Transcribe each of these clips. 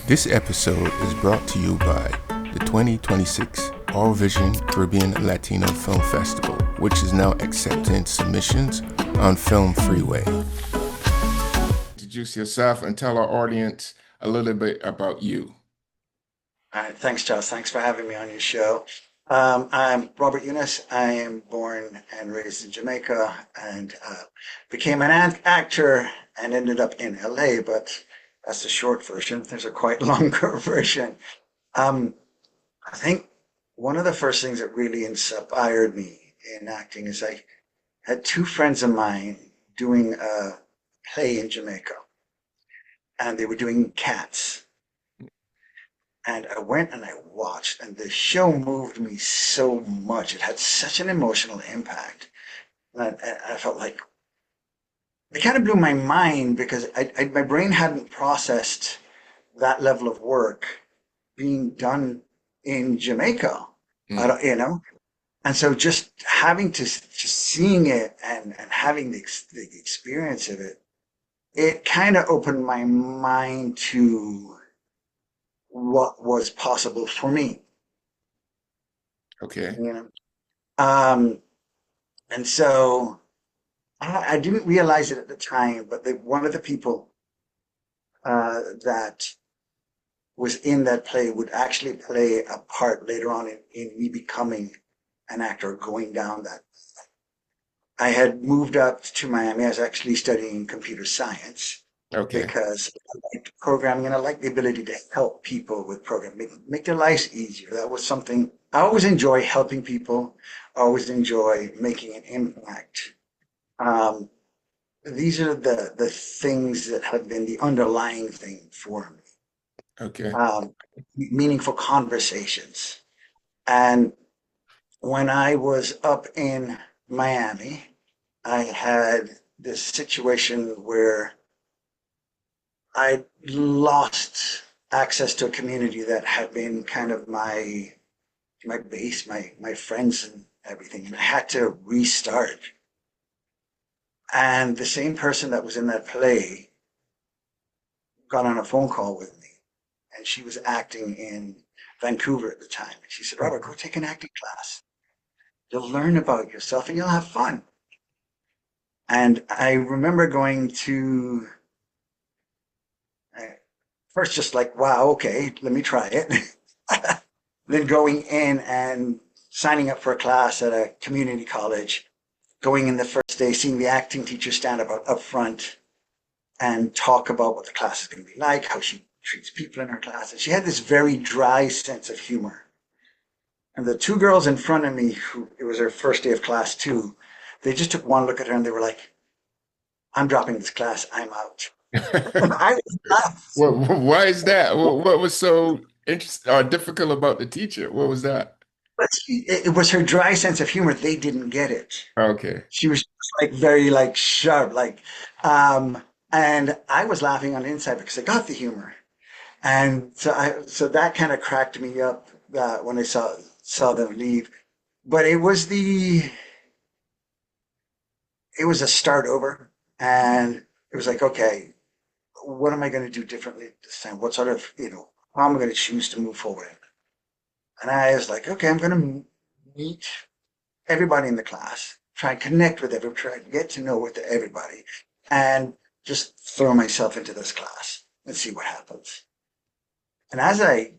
This episode is brought to you by the 2026 All Vision Caribbean Latino Film Festival, which is now accepting submissions on Film Freeway. Introduce yourself and tell our audience a little bit about you. All right, thanks, Charles. Thanks for having me on your show. I'm Robert YOUNIS. I am born and raised in Jamaica and became an actor and ended up in LA, but that's the short version. There's a quite longer version. Um, I think one of the first things that really inspired me in acting is I had two friends of mine doing a play in Jamaica, and they were doing Cats. And I went and I watched, and the show moved me so much. It had such an emotional impact. And I felt like it kind of blew my mind because my brain hadn't processed that level of work being done in Jamaica. I Mm. don't, you know, and so just having to just seeing it and having the experience of it, it kind of opened my mind to what was possible for me. Okay. You know. Um, and so I didn't realize it at the time, but one of the people that was in that play would actually play a part later on in me becoming an actor, going down that. I had moved up to Miami. I was actually studying computer science Okay. because I liked programming and I liked the ability to help people with programming, make their lives easier. That was something I always enjoy helping people, I always enjoy making an impact. Um, these are the things that have been the underlying thing for me. Okay. Um, Meaningful conversations. And when I was up in Miami, I had this situation where I lost access to a community that had been kind of my base, my friends and everything, and I had to restart. And the same person that was in that play got on a phone call with me, and she was acting in Vancouver at the time. She said, "Robert, go take an acting class. You'll learn about yourself and you'll have fun." And I remember going to uh, first just like, wow, okay, let me try it. Then going in and signing up for a class at a community college, going in the first day, seeing the acting teacher stand up front and talk about what the class is going to be like, how she treats people in her class. And she had this very dry sense of humor. And the two girls in front of me, who it was their first day of class too, they just took one look at her and they were like, "I'm dropping this class. I'm out." And I was not. Why is that? What was so interesting or difficult about the teacher? What was that? But it was her dry sense of humor. They didn't get it. Okay. She was just like very like sharp, um, and I was laughing on the inside because I got the humor. And so that kind of cracked me up when I saw them leave. But it was a start over, and it was like, okay, what am I going to do differently this time? What sort of, how am I going to choose to move forward? And I was like, okay, I'm going to meet everybody in the class, try and connect with everybody, try and get to know with everybody, and just throw myself into this class and see what happens. And as I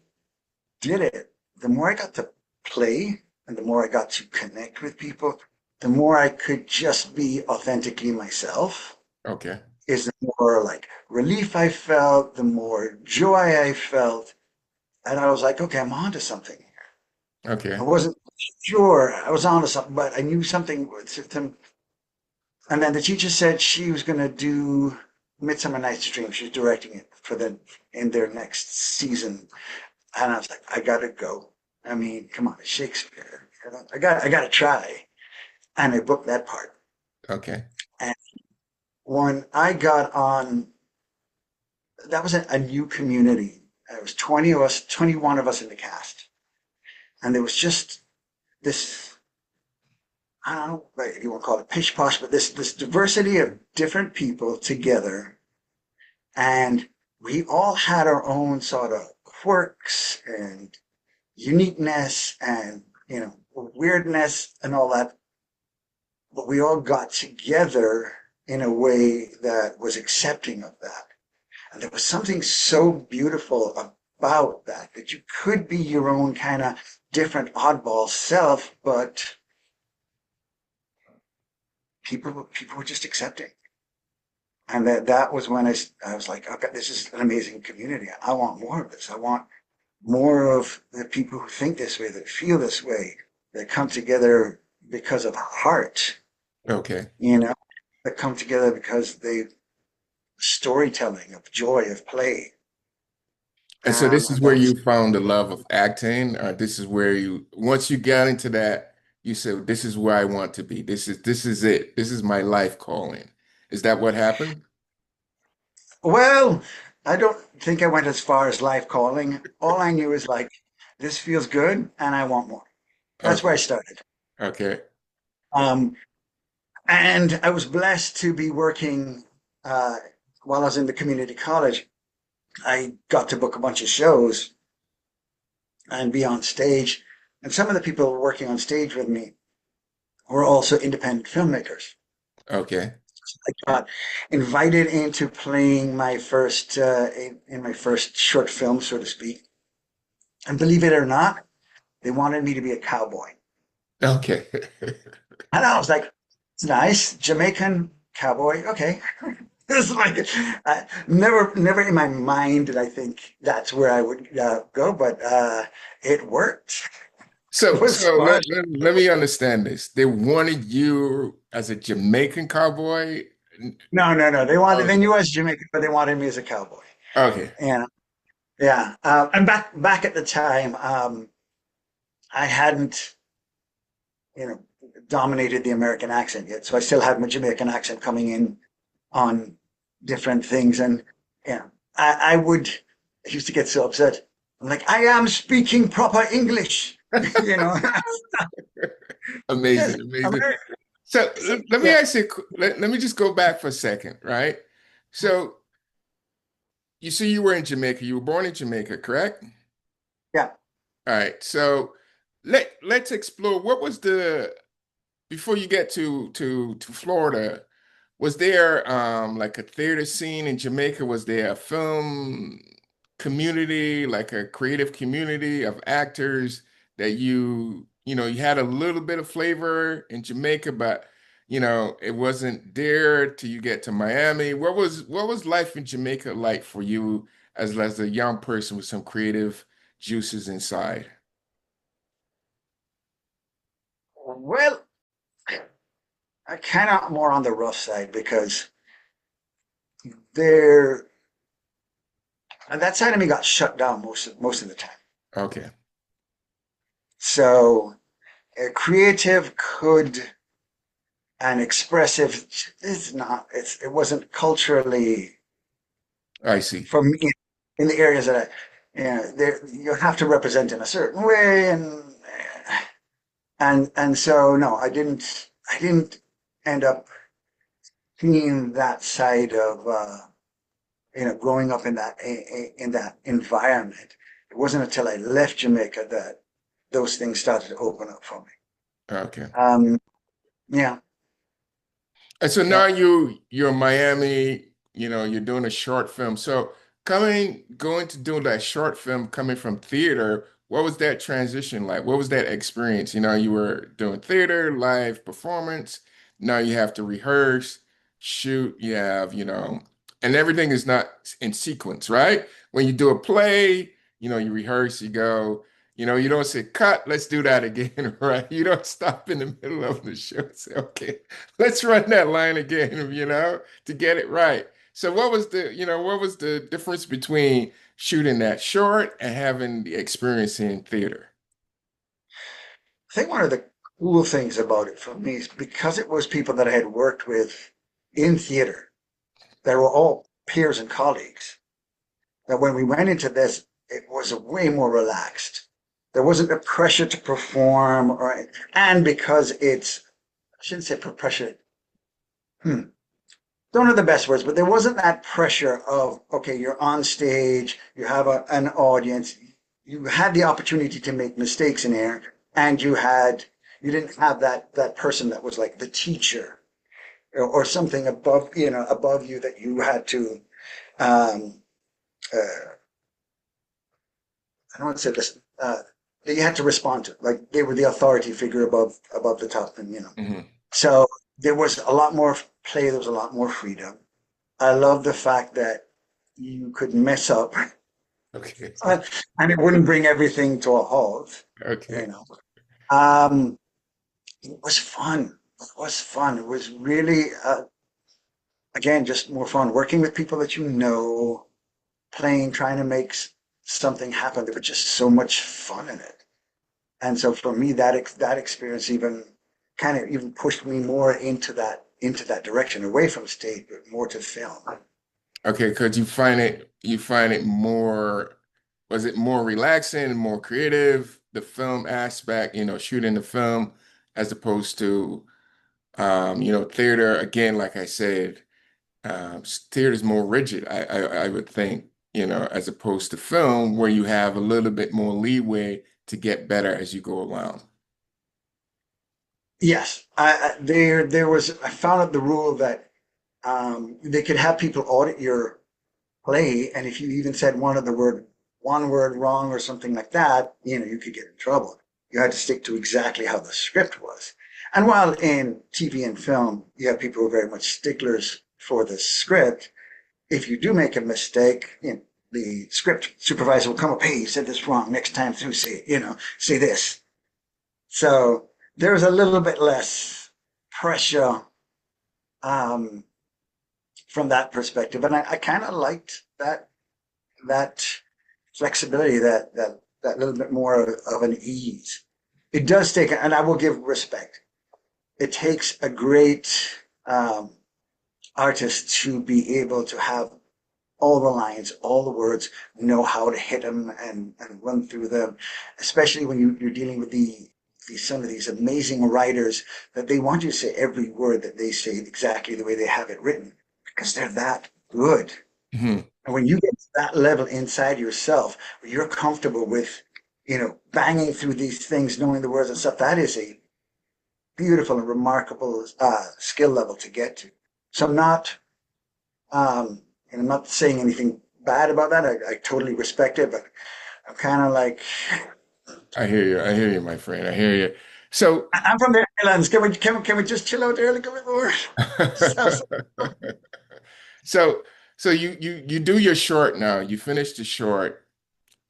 did it, the more I got to play and the more I got to connect with people, the more I could just be authentically myself. Okay. Is the more like relief I felt, the more joy I felt. And I was like, okay, I'm onto something here. I Okay. wasn't sure I was onto something, but I knew something with them. And then the teacher said she was going to do Midsummer Night's Dream. She's directing it for the in their next season. And I was like, I gotta go. I mean, come on, it's Shakespeare. I gotta try. And I booked that part. Okay. And when I got on, that was a new community. There was 20 of us, 21 of us in the cast. And there was just this, I don't know if you want to call it pish posh, but this diversity of different people together. And we all had our own sort of quirks and uniqueness and, weirdness and all that, but we all got together in a way that was accepting of that. And there was something so beautiful about that, that you could be your own kind of different oddball self, but people were just accepting. And that was when I was like, okay, this is an amazing community. I want more of this. I want more of the people who think this way, that feel this way, that come together because of heart, Okay. you know, that come together because they storytelling of joy, of play. And so this is And where that's you found the love of acting, or this is where you, once you got into that, you said, this is where I want to be. This is it. This is my life calling. Is that what happened? well, I don't think I went as far as life calling. All I knew is like, this feels good and I want more. That's where I Okay. started. Okay. Um, and I was blessed to be working uh, while I was in the community college. I got to book a bunch of shows and be on stage. And some of the people working on stage with me were also independent filmmakers. Okay. I got invited into playing my first in my first short film, so to speak. And believe it or not, they wanted me to be a cowboy. Okay. And I was like, it's nice, Jamaican cowboy. Okay. It's like never in my mind did I think that's where I would go, but it worked. It So, was so fun. let me understand this. They wanted you as a Jamaican cowboy? No, no, no. They Okay. knew I was Jamaican, but they wanted me as a cowboy. Okay. And yeah, and back at the time, I hadn't, you know, dominated the American accent yet, so I still had my Jamaican accent coming in on different things, and yeah, I used to get so upset. I'm like, I am speaking proper English, you know. Yes, Amazing, amazing. American. So let me Yeah, ask you, let me just go back for a second, right? So you see you were in Jamaica, you were born in Jamaica, correct? yeah. All right. So let's explore what was the before you get to Florida, was there like a theater scene in Jamaica? Was there a film community, like a creative community of actors that you had a little bit of flavor in Jamaica, but it wasn't there till you get to Miami. What was life in Jamaica like for you as a young person with some creative juices inside? Well, I kind of more on the rough side because there, and that side of me got shut down most of the time. Okay. So creative could and expressive is not. It wasn't culturally I see. for me in the areas that there you have to represent in a certain way, and so no, I didn't end up seeing that side of growing up in that environment. It wasn't until I left Jamaica that those things started to open up for me. Okay. Um, yeah, And so now yeah. you're in Miami, you're doing a short film. So going to do that short film coming from theater, what was that transition like? What was that experience? You were doing theater, live performance. Now you have to rehearse, shoot, and everything is not in sequence, right? When you do a play, you rehearse, you go. You don't say, cut, let's do that again, right? You don't stop in the middle of the show and say, okay, let's run that line again, to get it right. So what was the difference between shooting that short and having the experience in theater? I think one of the cool things about it for me is because it was people that I had worked with in theater that were all peers and colleagues. That when we went into this, it was way more relaxed. There wasn't the pressure to perform, and because I shouldn't say pressure. Hmm. don't know the best words, but there wasn't that pressure of, okay, you're on stage, you have an audience, you had the opportunity to make mistakes in there, and you didn't have that person that was like the teacher or something above, above you that you had to, um, I don't want to say this, that you had to respond to. Like they were the authority figure above the top, and. Hmm. So there was a lot more play. There was a lot more freedom. I love the fact that you could mess up Okay. uh, and it wouldn't bring everything to a halt. You Okay. know, um, it was fun. It was fun. It was really, again, just more fun working with people that you know, playing, trying to make something happen. There was just so much fun in it. And so for me, that experience even kind of even pushed me more into that direction, away from stage, but more to film. Okay, because you find it more, was it more relaxing, more creative, the film aspect, shooting the film as opposed to theater, again, like I said, theater is more rigid, I would think, as opposed to film where you have a little bit more leeway to get better as you go along. Yes, there was. I found out the rule that they could have people audit your play, and if you even said one word wrong or something like that, you could get in trouble. You had to stick to exactly how the script was. And while in TV and film, you have people who are very much sticklers for the script, if you do make a mistake, the script supervisor will come up, hey, you said this wrong. Next time through, say this. So there's a little bit less pressure um, from that perspective, and I kind of liked that flexibility, that little bit more of an ease. It does take, and I will give respect. It takes a great um, artist to be able to have all the lines, all the words, know how to hit them and run through them, especially when you're dealing with some of these amazing writers that they want you to say every word that they say exactly the way they have it written because they're that good. Mhm. And when you get to that level inside yourself, where you're comfortable with, banging through these things, knowing the words and stuff, that is a beautiful and remarkable skill level to get to. So um, I'm not saying anything bad about that. I totally respect it, but I'm kind of like, I hear you, my friend. I hear you. So, I'm from the islands. Can we just chill out there a little bit more? Just have some fun. so, so you do your short now. You finished the short.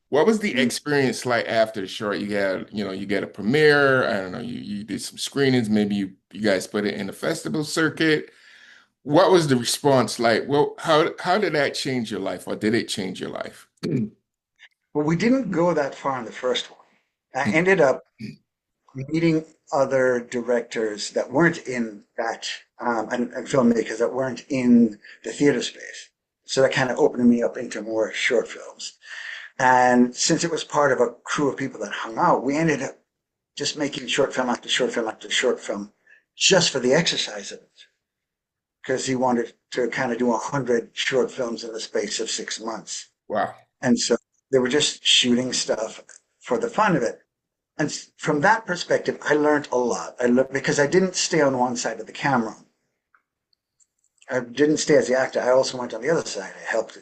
What was the Mm. experience like after the short? You get a premiere. I don't know. You did some screenings. Maybe you guys put it in the festival circuit. What was the response like? Well, how did that change your life, or did it change your life? Well, we didn't go that far in the first one. I ended up meeting other directors that weren't in that, and filmmakers that weren't in the theater space. So that kind of opened me up into more short films. And since it was part of a crew of people that hung out, we ended up just making short film after short film after short film just for the exercise of it. Because he wanted to kind of do 100 short films in the space of 6 months. Wow. And so they were just shooting stuff for the fun of it. And from that perspective, I learned a lot. I learned because I didn't stay on one side of the camera. I didn't stay as the actor. I also went on the other side. I helped,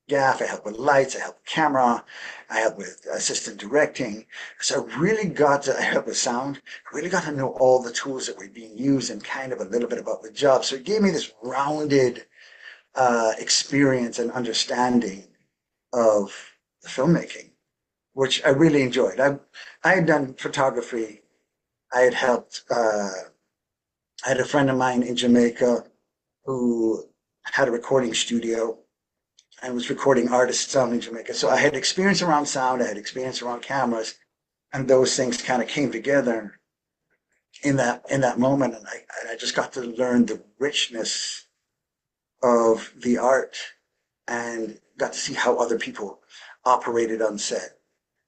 gaff. I helped with lights. I helped with camera. I helped with assistant directing. So I really got to, I helped with sound. I really got to know all the tools that were being used and kind of a little bit about the job. So it gave me this rounded experience and understanding of the filmmaking, which I really enjoyed. I had done photography. I had helped. I had a friend of mine in Jamaica who had a recording studio and was recording artists down in Jamaica. So I had experience around sound. I had experience around cameras, and those things kind of came together in that moment. And I just got to learn the richness of the art and got to see how other people operated on set,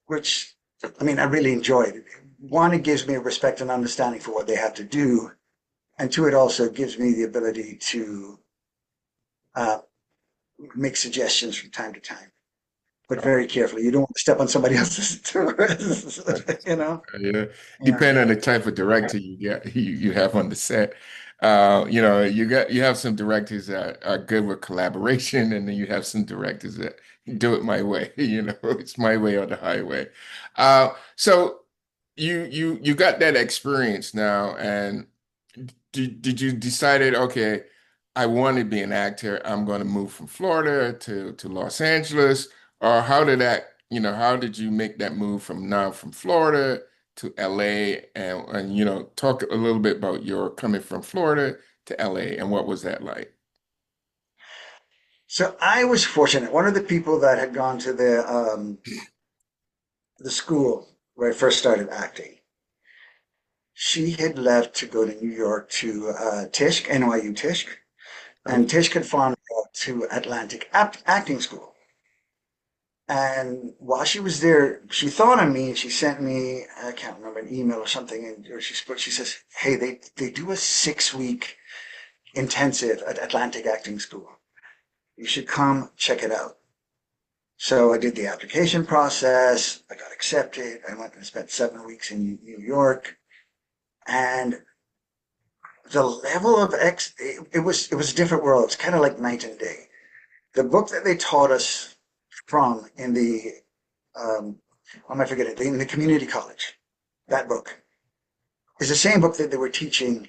which I mean, I really enjoyed. One, it gives me a respect and understanding for what they have to do. And two, it also gives me the ability to uh, make suggestions from time to time, but very carefully. You don't want to step on somebody else's toes, you know? Yeah, Yeah. depending on the type of director you get, you have on the set. You have some directors that are good with collaboration, and then you have some directors that do it my way. It's my way or the highway. So you got that experience now, and did you decided, okay, I want to be an actor. I'm going to move from Florida to Los Angeles, or how did you make that move from Florida to LA and talk a little bit about your coming from Florida to LA and what was that like? So I was fortunate. One of the people that had gone to the school where I first started acting, she had left to go to New York to Tisch, NYU Tisch, and Okay. Tisch had found her to Atlantic Acting School. And while she was there, she thought of me and she sent me, I can't remember, an email or something, or she says, "Hey, they do a 6 week intensive at Atlantic Acting School. You should come check it out." So I did the application process. I got accepted. I went and spent 7 weeks in New York, and the level of it was a different world. It's kind of like night and day. The book that they taught us from in the what am I forgetting? In the community college, that book is the same book that they were teaching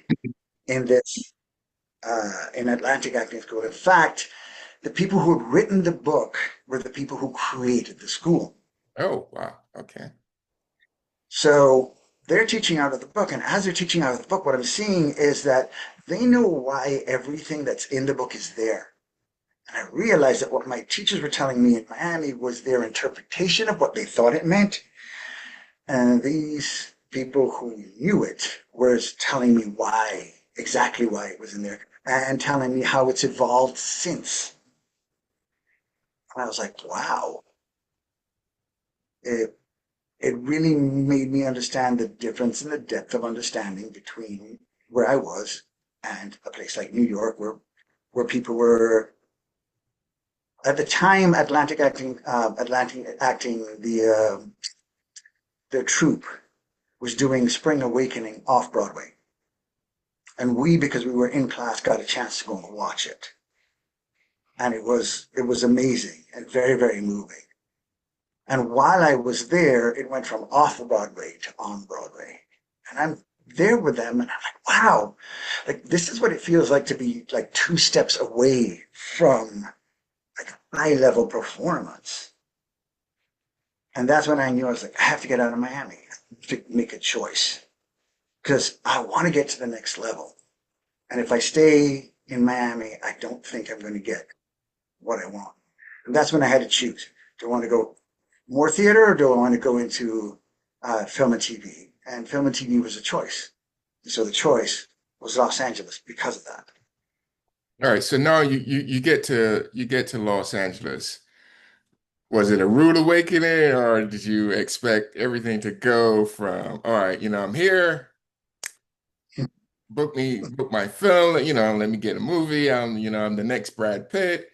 in this in Atlantic Acting School. In fact, the people who had written the book were the people who created the school. Oh, wow. Okay. So they're teaching out of the book, and as they're teaching out of the book, what I'm seeing is that they know why everything that's in the book is there. And I realized that what my teachers were telling me in Miami was their interpretation of what they thought it meant. And these people who knew it were telling me why, exactly why it was in there, and telling me how it's evolved since. And I was like, wow, it, it really made me understand the difference in the depth of understanding between where I was and a place like New York, where people were at the time Atlantic Acting, the troupe was doing Spring Awakening off Broadway. And we, because we were in class, got a chance to go and watch it. And it was amazing and very, very moving. And while I was there, it went from off Broadway to on Broadway. And I'm there with them and I'm like, wow, like this is what it feels like to be like 2 steps away from like high level performance. And that's when I knew I was like, I have to get out of Miami to make a choice because I want to get to the next level. And if I stay in Miami, I don't think I'm going to get what I want. And that's when I had to choose. Do I want to go more theater or do I want to go into film and TV? And film and TV was a choice. So the choice was Los Angeles because of that. All right. So now you get to Los Angeles. Was it a rude awakening, or did you expect everything to go from, all right, I'm here, book my film, let me get a movie. I'm the next Brad Pitt,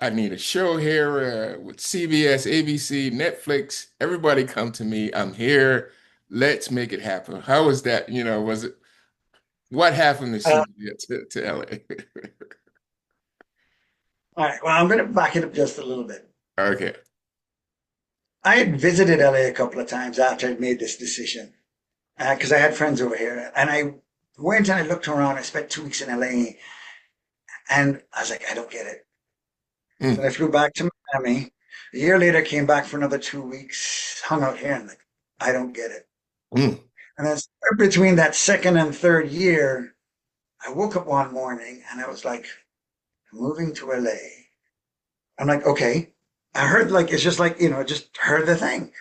I need a show here with CBS, ABC, Netflix. Everybody come to me. I'm here. Let's make it happen. How was that? What happened to see Uh, you to LA? all right, well, I'm going to back it up just a little bit. Okay. I had visited LA a couple of times after I'd made this decision because I had friends over here. And I went and I looked around. I spent 2 weeks in LA and I was like, I don't get it. So Mm, I flew back to Miami. A year later, came back for another 2 weeks, hung out here, and like, I don't get it. mm, And then between that second and third year, I woke up one morning and I was like, moving to LA. I'm like, okay. I heard like it's just like, just heard the thing.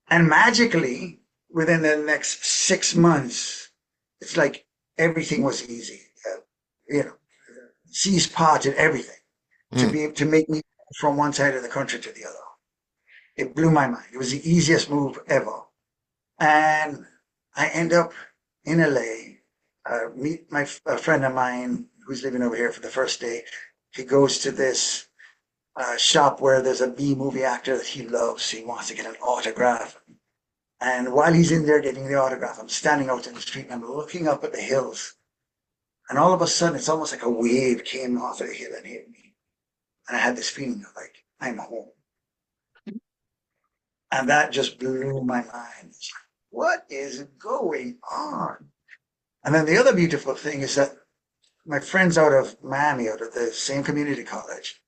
And magically, within the next 6 months, it's like everything was easy. You know, seas parted, everything mm. to make me from one side of the country to the other. It blew my mind. It was the easiest move ever. And I end up in LA, meet a friend of mine who's living over here for the first day. He goes to this shop where there's a B movie actor that he loves. He wants to get an autograph. And while he's in there getting the autograph, I'm standing out in the street and I'm looking up at the hills. And all of a sudden, it's almost like a wave came off of the hill and hit me. And I had this feeling of like, I'm home. And that just blew my mind. It's like, what is going on? And then the other beautiful thing is that my friends out of Miami, out of the same community college,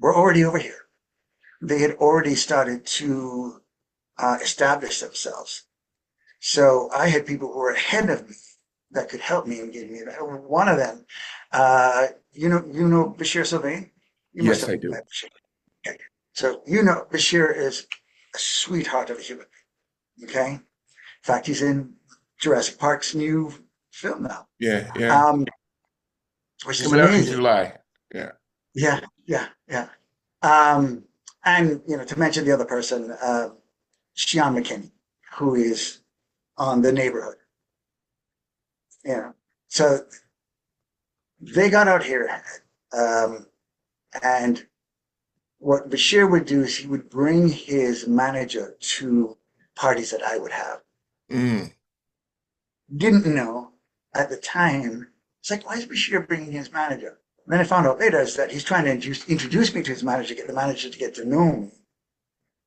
were already over here. They had already started to establish themselves. So I had people who were ahead of me that could help me and give me that. One of them, you know Bashir Sylvain? You must Yes, have I do. met Bashir. Okay. So Bashir is a sweetheart of a human being. Okay. In fact, he's in Jurassic Park's new film now, Yeah, yeah. um, which is Coming out in amazing. July. Yeah. Yeah, yeah, yeah. Um, and to mention the other person, Sean McKinney, who is on The Neighborhood. So they got out here, um, and what Bashir would do is he would bring his manager to parties that I would have. Mm, Didn't know at the time. It's like, why is Bashir bringing his manager? And then I found out later is that he's trying to introduce me to his manager, get the manager to get to know me.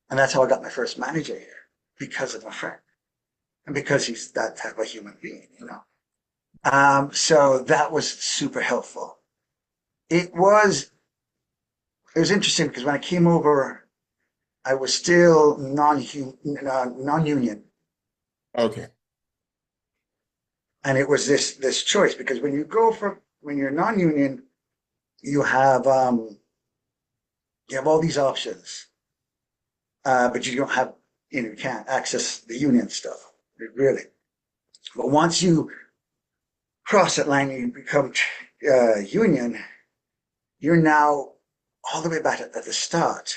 And that's how I got my first manager here, because of my friend. And because he's that type of human being. So that was super helpful. It was it was interesting because when I came over, I was still non-union, okay. and it was this choice because when you're non-union, you have all these options, but you don't have you can't access the union stuff really. But once you cross that line, you become union. You're now all the way back at the start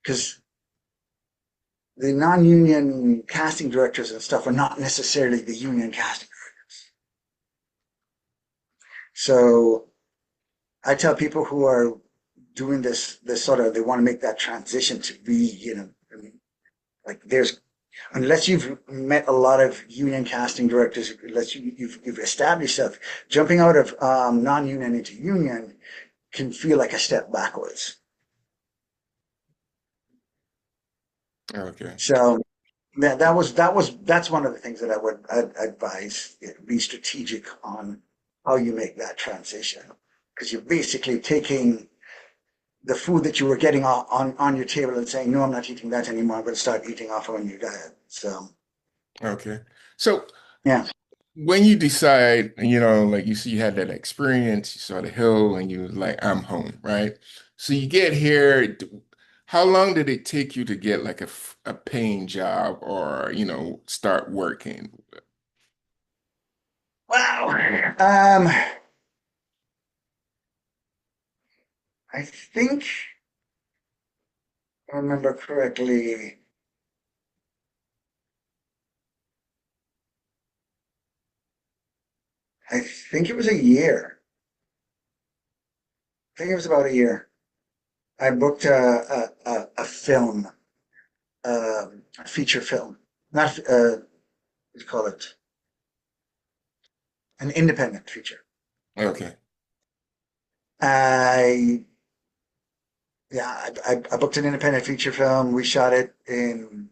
because the non-union casting directors and stuff are not necessarily the union casting directors. So I tell people who are doing this sort of, they want to make that transition to be, like there's, unless you've met a lot of union casting directors, unless you've established yourself, jumping out of non-union into union can feel like a step backwards. Okay. So that's one of the things that I'd advise. Be strategic on how you make that transition because you're basically taking the food that you were getting on your table and saying, no, I'm not eating that anymore. I'm going to start eating off on your diet. So Okay. So yeah. when you decide, like you see you had that experience, you saw the hill and you was like, I'm home, right? So you get here, how long did it take you to get like a paying job or, start working? Wow. I think I remember correctly. I think it was a year. I think it was about a year. I booked a film, a feature film, not what do you call it, an independent feature. Okay. I yeah, I booked an independent feature film. We shot it in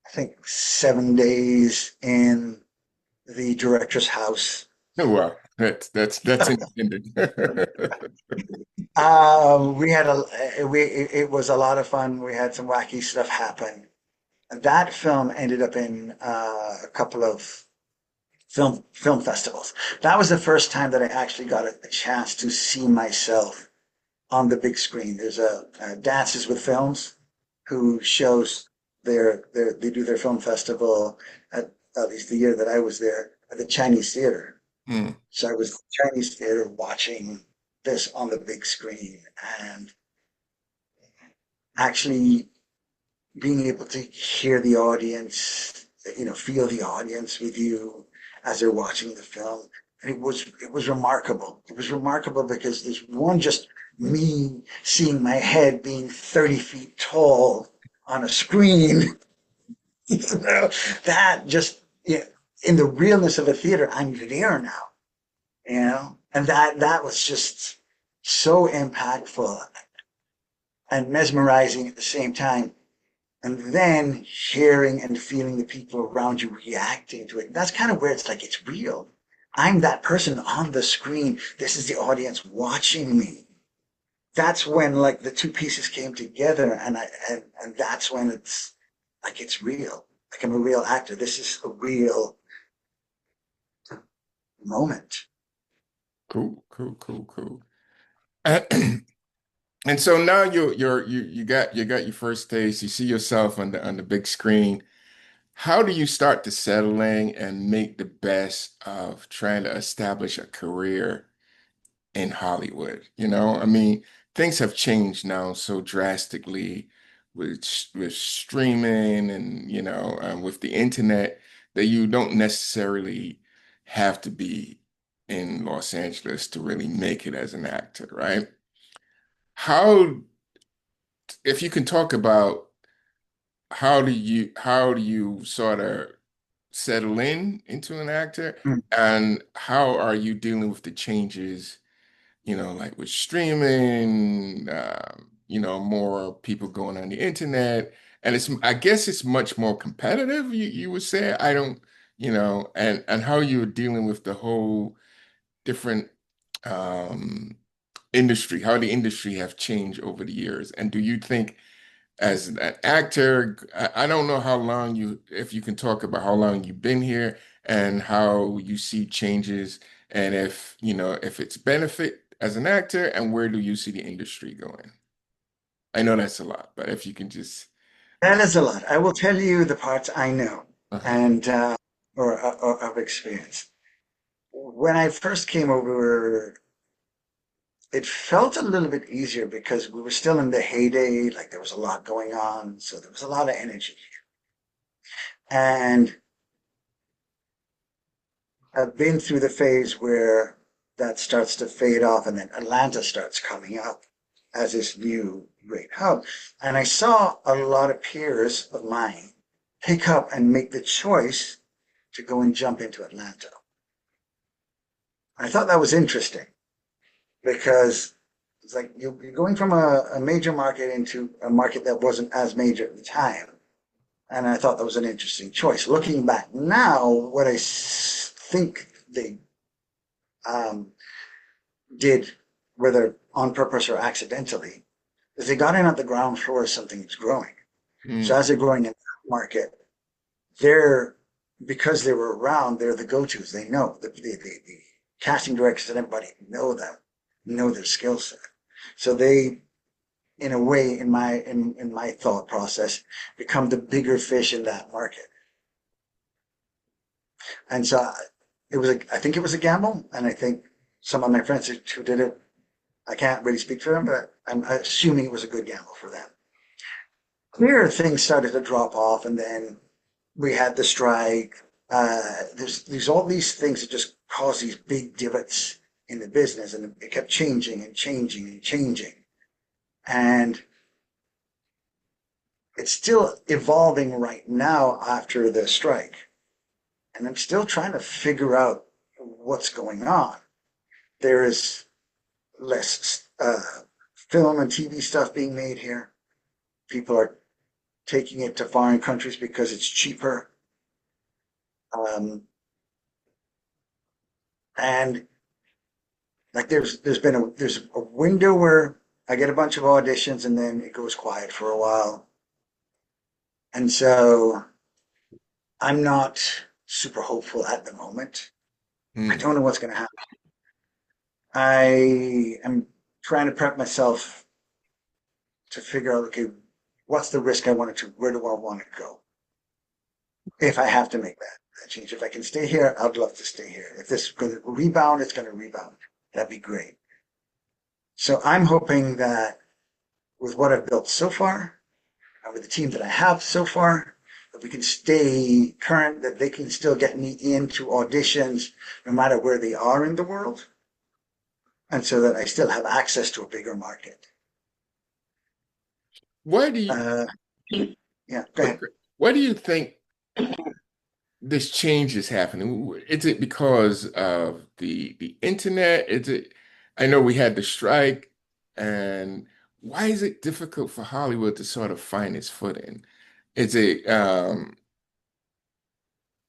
I think 7 days in the director's house. Oh, wow. That's independent. We had it was a lot of fun. We had some wacky stuff happen. And that film ended up in a couple of film festivals. That was the first time that I actually got a chance to see myself on the big screen. There's a Dances with Films who shows they do their film festival at least the year that I was there at the Chinese Theater. Hmm. So I was at the Chinese Theater watching this on the big screen and actually being able to hear the audience, feel the audience with you as they're watching the film. it was remarkable. It was remarkable because there's one, just me seeing my head being 30 feet tall on a screen. You know, that just, yeah, in the realness of a theater, I'm there now, and that was just so impactful and mesmerizing at the same time. And then hearing and feeling the people around you reacting to it. That's kind of where it's like it's real. I'm that person on the screen. This is the audience watching me. That's when like the two pieces came together, and that's when it's like it's real. Like I'm a real actor. This is a real moment. Cool, cool, cool, cool. And so now you got your first taste. You see yourself on the big screen. How do you start to settling and make the best of trying to establish a career in Hollywood? I mean, things have changed now so drastically with streaming and with the internet that you don't necessarily have to be in Los Angeles to really make it as an actor, right? How, if you can talk about how do you sort of settle into an actor, Mm. and how are you dealing with the changes, like with streaming, more people going on the internet, and I guess it's much more competitive, you would say. I don't, and how you're dealing with the whole different um industry, how the industry have changed over the years. And do you think as an actor, I don't know how long if you can talk about how long you've been here and how you see changes, and if it's benefit as an actor, and where do you see the industry going? I know that's a lot, but if you can just, That is a lot. I will tell you the parts I know uh-huh. and or of experience. When I first came over, it felt a little bit easier because we were still in the heyday, like there was a lot going on, so there was a lot of energy. And I've been through the phase where that starts to fade off, and then Atlanta starts coming up as this new great hub. And I saw a lot of peers of mine pick up and make the choice to go and jump into Atlanta. I thought that was interesting because it's like you're going from a major market into a market that wasn't as major at the time. And I thought that was an interesting choice. Looking back now, what I think they um, did, whether on purpose or accidentally, is they got in at the ground floor of something that's growing. So Mm, as they're growing in that market, they're, because they were around, they're the go-tos. They know the casting directors and everybody know them, know their skill set. So they, in a way, in my thought process, become the bigger fish in that market. And so I think it was a gamble, and I think some of my friends who did it, I can't really speak for them, but I'm assuming it was a good gamble for them. Here, things started to drop off, and then we had the strike. There's all these things that just cause these big divots in the business, and it kept changing and changing and changing. And it's still evolving right now after the strike. And I'm still trying to figure out what's going on. There is less film and TV stuff being made here. People are taking it to foreign countries because it's cheaper. Um, and like there's a window where I get a bunch of auditions and then it goes quiet for a while. And so I'm not super hopeful at the moment. I mm, don't know what's going to happen. I am trying to prep myself to figure out, okay, what's the risk I want to, where do I want to go? If I have to make that change. If I can stay here, I'd love to stay here. If this is going to rebound, it's going to rebound. That'd be great. So I'm hoping that with what I've built so far, with the team that I have so far, we can stay current, that they can still get me into auditions no matter where they are in the world, and so that I still have access to a bigger market. Why do you Uh, yeah, go what ahead. why do you think this change is happening? Is it because of the internet? Is it, I know we had the strike, and why is it difficult for Hollywood to sort of find its footing? Is it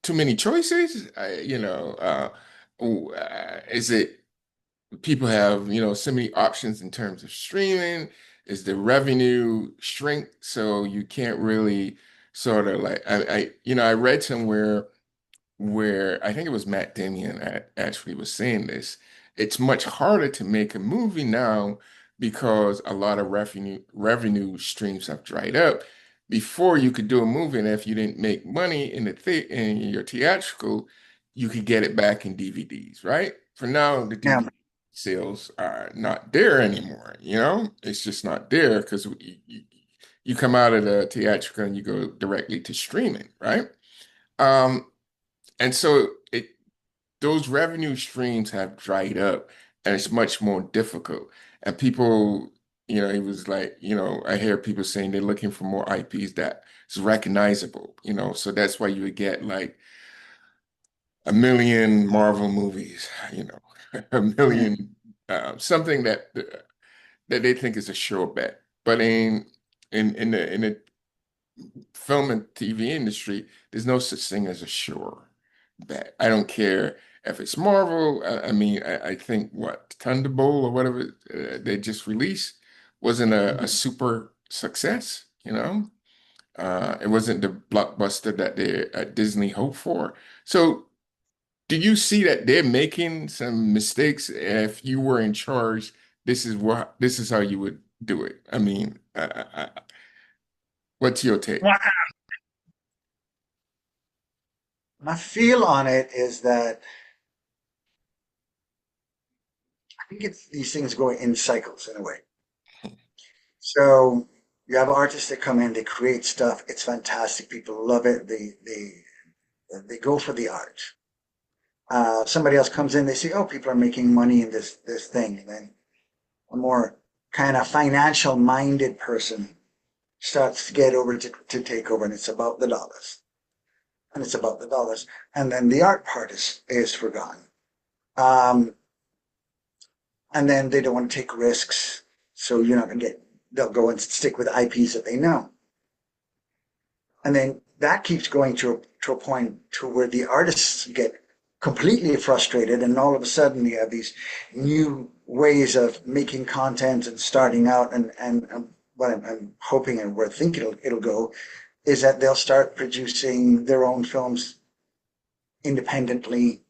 too many choices? Is it people have, so many options in terms of streaming? Is the revenue shrink so you can't really sort of like I read somewhere where I think it was Matt Damien actually was saying this. It's much harder to make a movie now because a lot of revenue streams have dried up. Before you could do a movie, and if you didn't make money in your theatrical, you could get it back in DVDs, right? For now, the Yeah, DVD sales are not there anymore. It's just not there because you come out of the theatrical and you go directly to streaming, right? Um, and so those revenue streams have dried up and it's much more difficult. And people, it was like, I hear people saying they're looking for more IPs that is recognizable, so that's why you would get like a million Marvel movies, a yeah. million something that they think is a sure bet. But in the film and TV industry, there's no such thing as a sure bet. I don't care if it's Marvel. I mean, I think what Thunderbolt or whatever they just released wasn't a Mhm. super success. It wasn't the blockbuster that they at Disney hoped for. So, do you see that they're making some mistakes? If you were in charge, this is how you would do it. I mean, what's your take? Well, my feel on it is that I think it's these things go in cycles in a way. So you have artists that come in, they create stuff. It's fantastic. People love it. They go for the art. Somebody else comes in, they say, "Oh, people are making money in this thing," and then a more kind of financial minded person starts to get over to take over, and it's about the dollars, and it's about the dollars, and then the art part is forgotten. Um, and then they don't want to take risks, so you're not going to get. They'll go and stick with IPs that they know, and then that keeps going to a point to where the artists get completely frustrated, and all of a sudden you have these new ways of making content and starting out, and what I'm hoping and where I think it'll go is that they'll start producing their own films independently.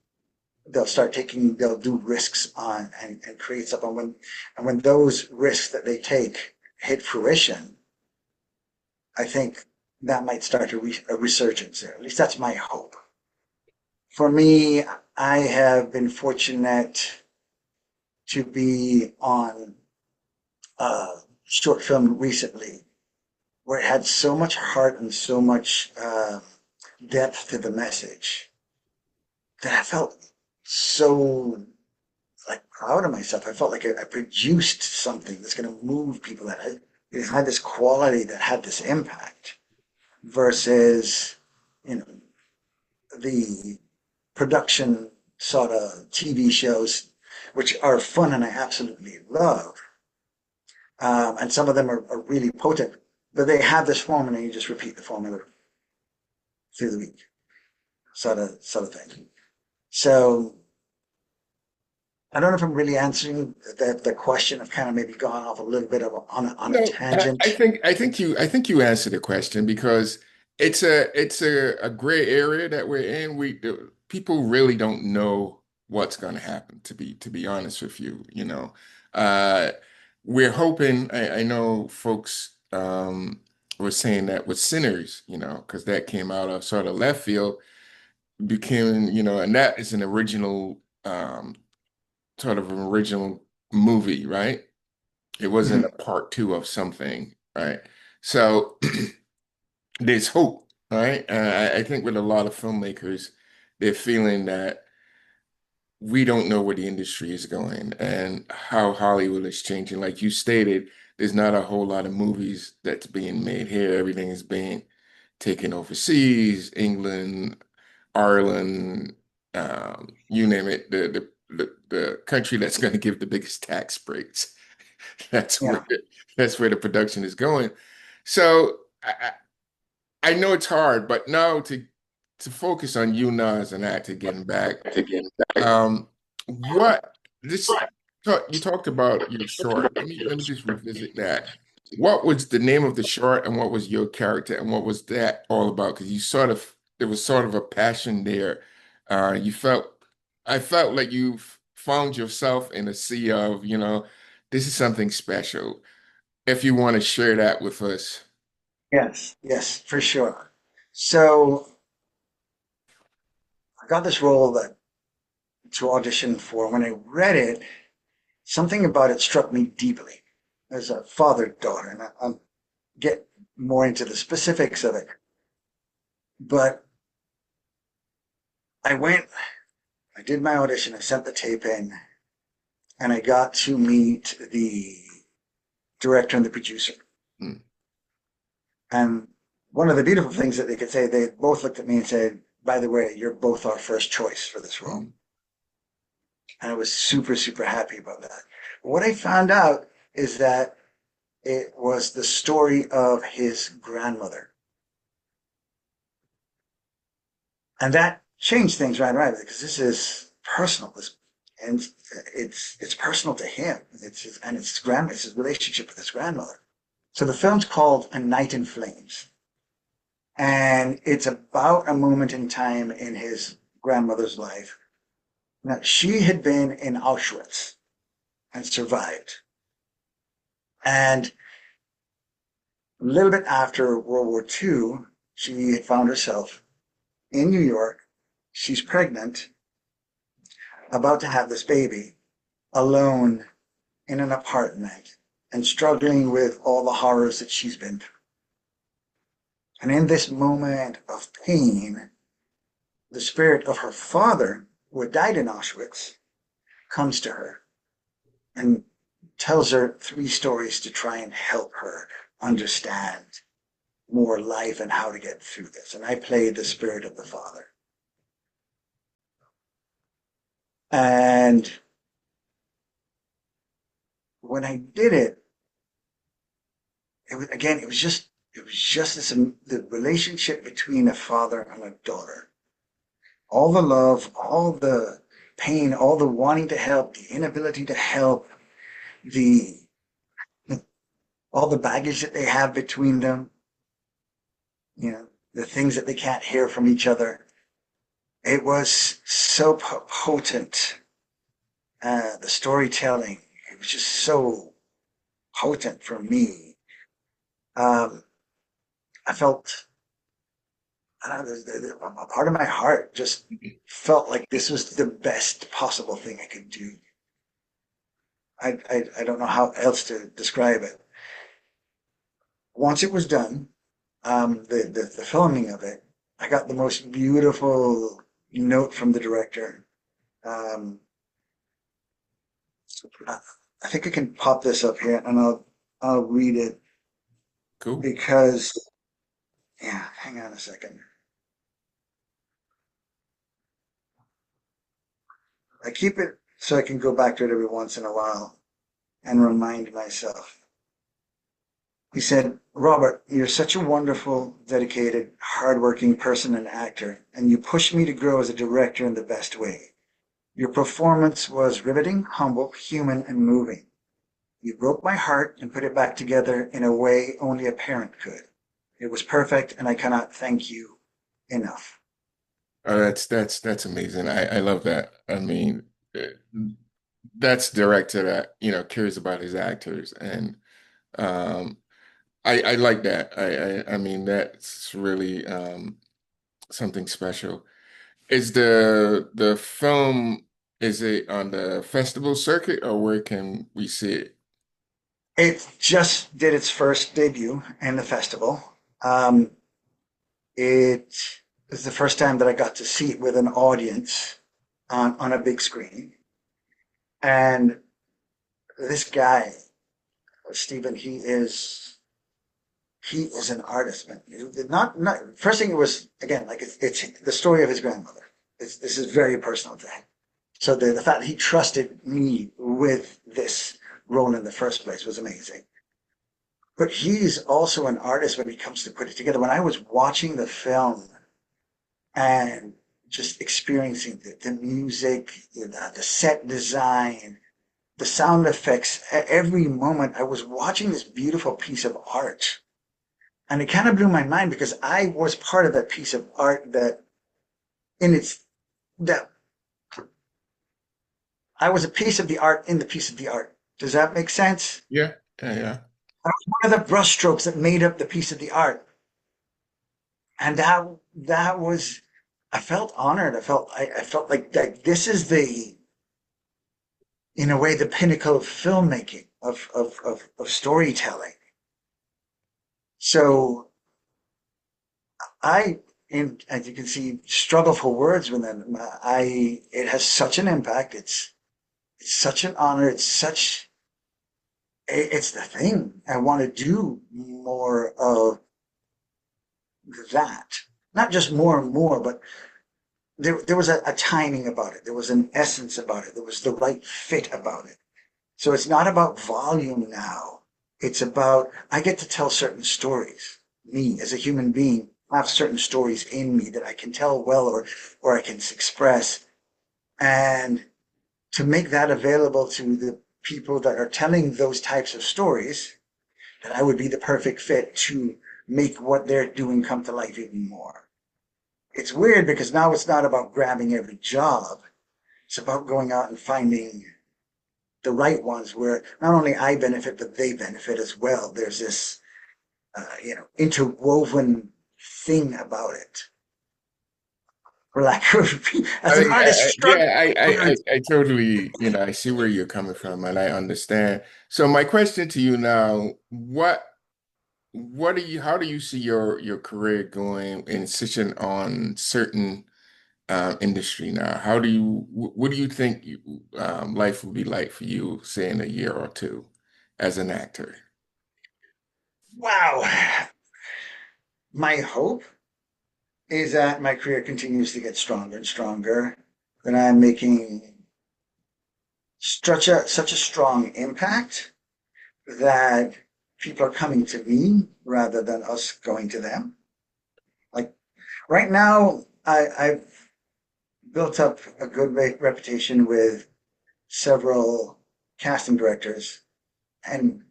They'll do risks on and create stuff, and when those risks that they take hit fruition, I think that might start a resurgence there. At least that's my hope. For me, I have been fortunate to be on a short film recently where it had so much heart and so much depth to the message that I felt so like proud of myself. I felt like I produced something that's going to move people, that it had this quality, that had this impact, versus you know the production sort of TV shows, which are fun and I absolutely love. And some of them are really potent, but they have this formula. You just repeat the formula through the week, sort of thing. So I don't know if I'm really answering the question. I've kind of maybe gone off a little bit on a No, I tangent. think I think you answered the question because it's a gray area that we're in. People really don't know what's going to happen. To be honest with you, uh, we're hoping. I know folks were saying that with Sinners, because that came out of sort of left field, became and that is an original sort of an original movie, right? It wasn't Mhm. a part two of something, right? So there's hope. right? And I think with a lot of filmmakers, they're feeling that we don't know where the industry is going and how Hollywood is changing. Like you stated, there's not a whole lot of movies that's being made here. Everything is being taken overseas, England, Ireland, you name it, the country that's going to give the biggest tax breaks. That's where Yeah. that's where the production is going. So I know it's hard, but now to focus on you now as an actor getting back, um, what this you talked about your short. Let me just revisit that. What was the name of the short, and what was your character, and what was that all about? Because you sort of there was sort of a passion there. You felt I felt like you found yourself in a sea of, this is something special. If you want to share that with us. Yes. Yes, for sure. So I got this role that to audition for. When I read it, something about it struck me deeply as a father-daughter, and I'll get more into the specifics of it. But I went, I did my audition, I sent the tape in, and I got to meet the director and the producer. Hmm. And one of the beautiful things that they could say, they both looked at me and said, by the way, you're both our first choice for this role. Hmm. And I was super, super happy about that. What I found out is that it was the story of his grandmother. And that changed things right away because this is personal. And it's personal to him. It's his relationship with his grandmother. So the film's called A Night in Flames. And it's about a moment in time in his grandmother's life. Now, she had been in Auschwitz and survived. And a little bit after World War II, she had found herself in New York. She's pregnant, about to have this baby, alone in an apartment, and struggling with all the horrors that she's been through. And in this moment of pain, the spirit of her father, who had died in Auschwitz, comes to her and tells her three stories to try and help her understand more life and how to get through this. And I played the spirit of the father. And when I did it, it was just this, the relationship between a father and a daughter. All the love, all the pain, all the wanting to help, the inability to help, the all the baggage that they have between them, the things that they can't hear from each other. It was so potent. The storytelling, it was just so potent for me. Um, I felt, I don't know, a part of my heart just felt like this was the best possible thing I could do. I don't know how else to describe it. Once it was done, the filming of it, I got the most beautiful note from the director. Um, I, I think I can pop this up here and I'll read it Cool. because yeah, hang on a second. I keep it so I can go back to it every once in a while and remind myself. He said, Robert, you're such a wonderful, dedicated, hardworking person and actor, and you pushed me to grow as a director in the best way. Your performance was riveting, humble, human, and moving. You broke my heart and put it back together in a way only a parent could. It was perfect, and I cannot thank you enough. That's amazing. I love that. I mean, that's director that, cares about his actors. And um I like that. I mean that's really something special. Is the film is it on the festival circuit or where can we see it? It just did its first debut in the festival. Um, It was the first time that I got to see it with an audience on a big screen. And this guy, Stephen, he is an artist, man. Not first thing it was again like it's the story of his grandmother. This is very personal to him. So the fact that he trusted me with this role in the first place was amazing. But he's also an artist when he comes to put it together. When I was watching the film and just experiencing the music, the set design, the sound effects, at every moment I was watching this beautiful piece of art. And it kind of blew my mind because I was part of that piece of art that in its that I was a piece of the art in the piece of the art. Does that make sense? Yeah, yeah, yeah. I was one of the brushstrokes that made up the piece of the art. And that was I felt honored. I felt like this is the in a way the pinnacle of filmmaking, of storytelling. So I, as you can see, struggle for words with them. It has such an impact. It's such an honor. It's the thing. I want to do more of that. Not just more and more, but there was a timing about it. There was an essence about it. There was the right fit about it. So it's not about volume now. It's about, I get to tell certain stories. Me as a human being, I have certain stories in me that I can tell well or I can express. And to make that available to the people that are telling those types of stories, that I would be the perfect fit to make what they're doing come to life even more. It's weird because now it's not about grabbing every job. It's about going out and finding the right ones where not only I benefit, but they benefit as well. There's this, interwoven thing about it. For lack of, as I an mean, artist, struggle. yeah, I totally, I see where you're coming from, and I understand. So my question to you now, what do you, how do you see your career going in such an on certain industry now? How do you, what do you think life will be like for you, say in a year or two, as an actor? Wow. My hope is that my career continues to get stronger and stronger, that I'm making such a strong impact that people are coming to me rather than us going to them. Like right now, I've built up a good reputation with several casting directors, and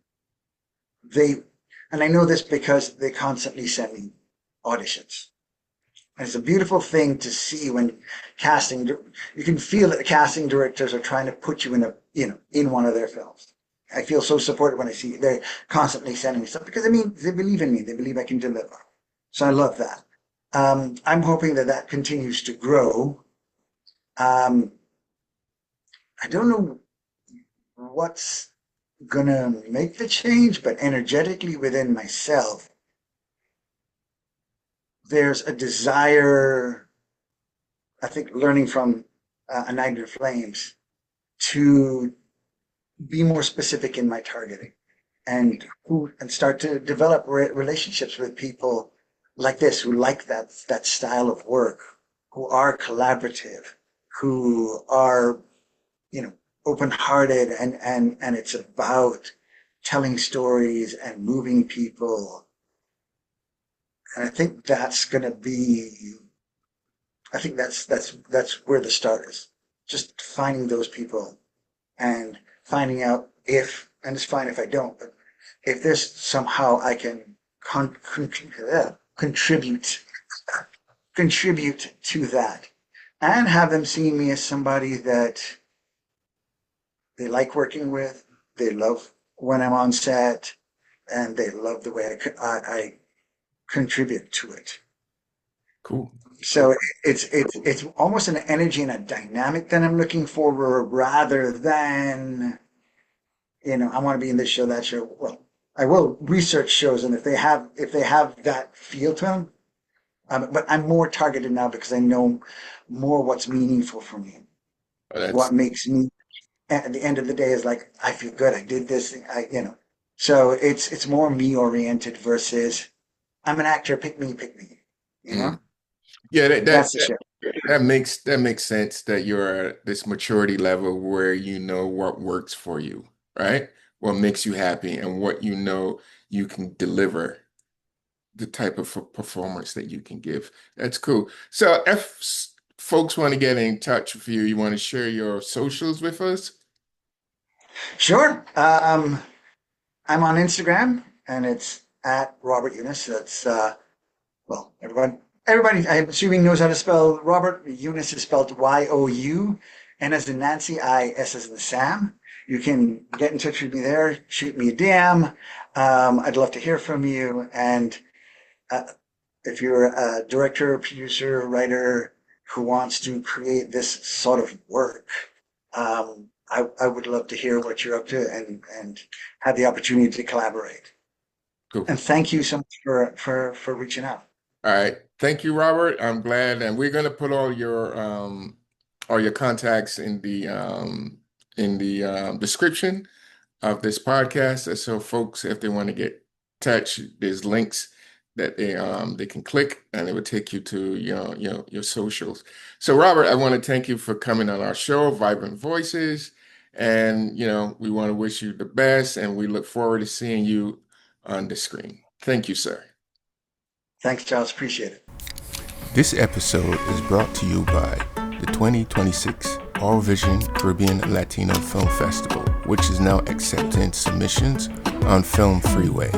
they, and I know this because they constantly send me auditions. And it's a beautiful thing to see when you can feel that the casting directors are trying to put you in in one of their films. I feel so supported when I see they're constantly sending me stuff because I mean, they believe in me. They believe I can deliver. So I love that. I'm hoping that that continues to grow. Um, I don't know what's gonna make the change, but energetically within myself, there's a desire, I think, learning from A Night in Flames to be more specific in my targeting and start to develop relationships with people like this who like that style of work, who are collaborative, who are you know open-hearted and it's about telling stories and moving people. And I think that's going to be I think that's where the start is. Just finding those people and finding out if, and it's fine if I don't, but if there's somehow I can contribute contribute to that and have them see me as somebody that they like working with, they love when I'm on set, and they love the way I contribute to it. Cool, So cool. it's almost an energy and a dynamic that I'm looking for rather than I want to be in this show, that show. Well, I will research shows, and if they have that feel to them, But I'm more targeted now because I know more what's meaningful for me. That's What makes me at the end of the day is like I feel good. I did this. So it's more me oriented versus I'm an actor. Pick me, pick me. You mm. know, Yeah, that, that that's the shift. that makes sense that you're at this maturity level where you know what works for you, right? What makes you happy and what you know you can deliver, the type of performance that you can give. That's cool. So if folks want to get in touch with you, you want to share your socials with us? Sure. I'm on Instagram and it's at Robert Eunice. That's well, everybody, I'm assuming knows how to spell Robert. Eunice is spelled Y-O-U, N as in Nancy, I-S as in Sam. You can get in touch with me there, shoot me a DM. I'd love to hear from you. And uh, if you're a director, producer, writer who wants to create this sort of work, I would love to hear what you're up to and have the opportunity to collaborate. Cool. And thank you so much for reaching out. All right. Thank you, Robert. I'm glad. And we're going to put all your contacts in the description of this podcast. And so folks, if they want to get in touch, there's links that they can click and it will take you to your socials. So Robert, I want to thank you for coming on our show, Vibrant Voices. And we want to wish you the best and we look forward to seeing you on the screen. Thank you, sir. Thanks, Charles. Appreciate it. This episode is brought to you by the 2026 All Vision Caribbean Latino Film Festival, which is now accepting submissions on Film Freeway.